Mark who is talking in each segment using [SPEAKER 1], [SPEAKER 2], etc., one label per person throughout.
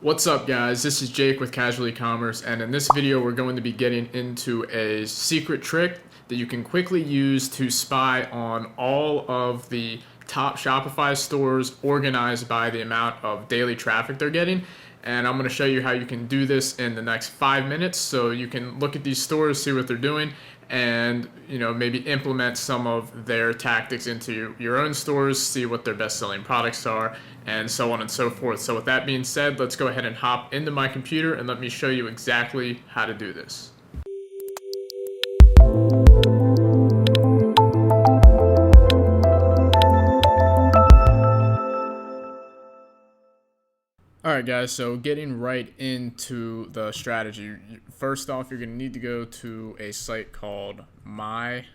[SPEAKER 1] What's up, guys? This is Jake with Casual Ecommerce, and in this video we're going to be getting into a secret trick that you can quickly use to spy on all of the top Shopify stores organized by the amount of daily traffic they're getting. And I'm going to show you how you can do this in the next 5 minutes, so you can look at these stores, see what they're doing, and maybe implement some of their tactics into your own stores, see what their best selling products are, and so on and so forth. So with that being said, let's go ahead and hop into my computer and let me show you exactly how to do this. Alright guys, so getting right into the strategy. First off, you're going to need to go to a site called myip.ms.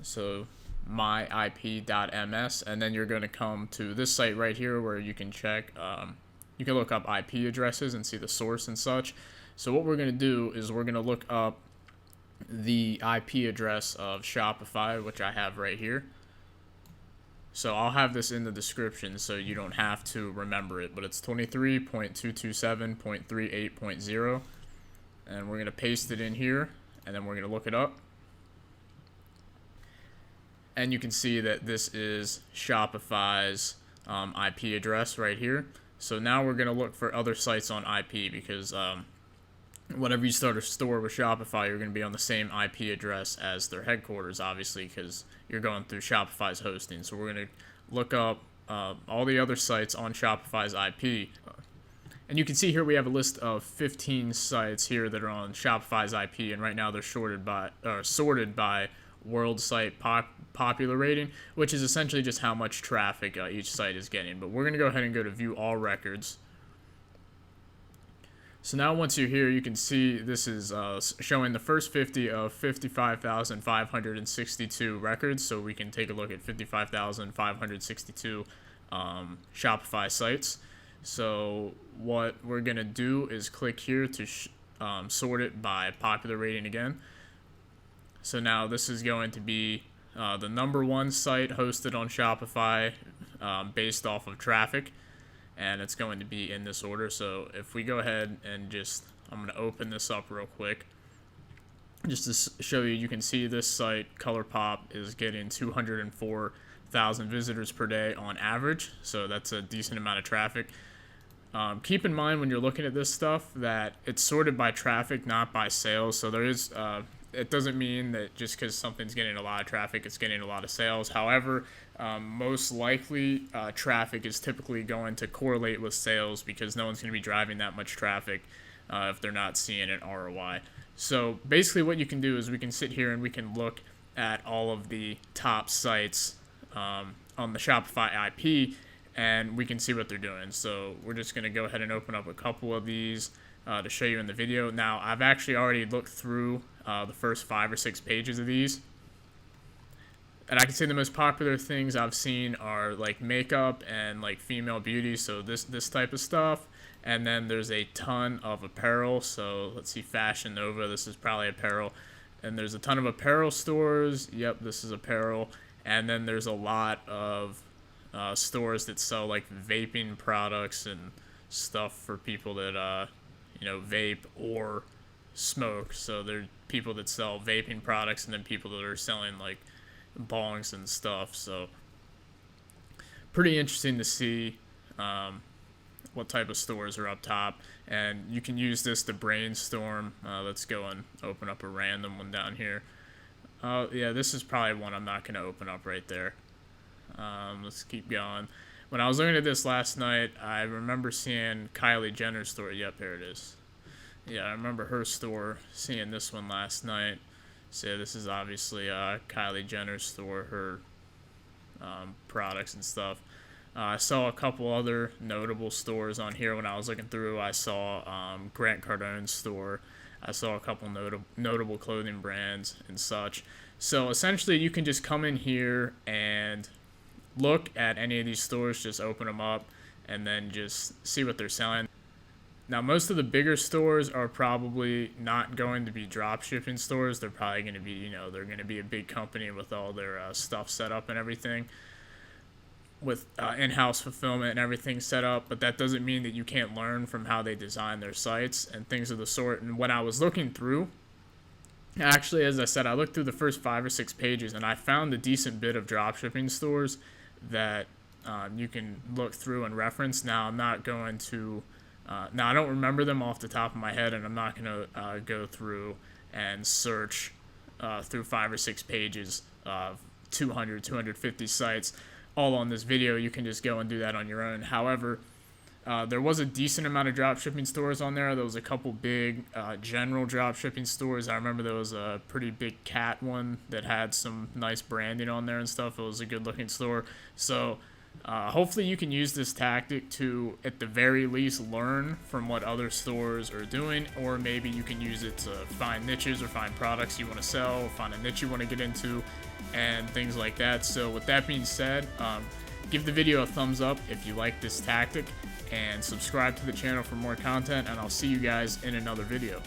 [SPEAKER 1] So myip.ms, and then you're going to come to this site right here where you can check, you can look up IP addresses and see the source and such. So what we're going to do is we're going to look up the IP address of Shopify, which I have right here. So I'll have this in the description so you don't have to remember it, but it's 23.227.38.0, and we're going to paste it in here, and then we're going to look it up. And you can see that this is Shopify's IP address right here. So now we're going to look for other sites on IP because whenever you start a store with Shopify, you're going to be on the same IP address as their headquarters, obviously, because you're going through Shopify's hosting. So we're going to look up all the other sites on Shopify's IP. And you can see here we have a list of 15 sites here that are on Shopify's IP, and right now they're sorted by world site popular rating, which is essentially just how much traffic each site is getting. But we're going to go ahead and go to view all records. So now once you're here, you can see this is showing the first 50 of 55,562 records. So we can take a look at 55,562 Shopify sites. So what we're going to do is click here to sort it by popular rating again. So now this is going to be the number one site hosted on Shopify based off of traffic. And it's going to be in this order. So if we go ahead and I'm going to open this up real quick just to show you. You can see this site, ColourPop, is getting 204,000 visitors per day on average. So that's a decent amount of traffic. Keep in mind when you're looking at this stuff that it's sorted by traffic, not by sales. So there is it doesn't mean that just because something's getting a lot of traffic, it's getting a lot of sales. However, most likely traffic is typically going to correlate with sales because no one's going to be driving that much traffic if they're not seeing an ROI. So basically what you can do is we can sit here and we can look at all of the top sites on the Shopify IP, and we can see what they're doing. So we're just going to go ahead and open up a couple of these to show you in the video. Now, I've actually already looked through the first 5 or 6 pages of these, and I can say the most popular things I've seen are like makeup and like female beauty, so this type of stuff. And then there's a ton of apparel. So let's see, Fashion Nova, this is probably apparel. And there's a ton of apparel stores. Yep, this is apparel. And then there's a lot of stores that sell like vaping products and stuff for people that vape or smoke. So there are people that sell vaping products and then people that are selling like bongs and stuff. So pretty interesting to see what type of stores are up top, and you can use this to brainstorm. Let's go and open up a random one down here. Yeah, this is probably one I'm not going to open up right there. Let's keep going. When I was looking at this last night, I remember seeing Kylie Jenner's store. Yep, here it is. Yeah, I remember her store, seeing this one last night. So this is obviously Kylie Jenner's store, her products and stuff. I saw a couple other notable stores on here when I was looking through. I saw Grant Cardone's store. I saw a couple notable clothing brands and such. So essentially you can just come in here and look at any of these stores, just open them up, and then just see what they're selling. Now, most of the bigger stores are probably not going to be drop shipping stores. They're probably going to be, they're going to be a big company with all their stuff set up and everything. with in-house fulfillment and everything set up, but that doesn't mean that you can't learn from how they design their sites and things of the sort. And when I was looking through, actually, as I said, I looked through the first 5 or 6 pages, and I found a decent bit of dropshipping stores that you can look through and reference. Now, I'm not going to, now I don't remember them off the top of my head, and I'm not going to go through and search through 5 or 6 pages of 200, 250 sites all on this video. You can just go and do that on your own. However, there was a decent amount of dropshipping stores on there. There was a couple big general dropshipping stores. I remember there was a pretty big cat one that had some nice branding on there and stuff. It was a good looking store. So hopefully you can use this tactic to, at the very least, learn from what other stores are doing, or maybe you can use it to find niches or find products you want to sell, find a niche you want to get into, and things like that. So with that being said, give the video a thumbs up if you like this tactic, and subscribe to the channel for more content, and I'll see you guys in another video.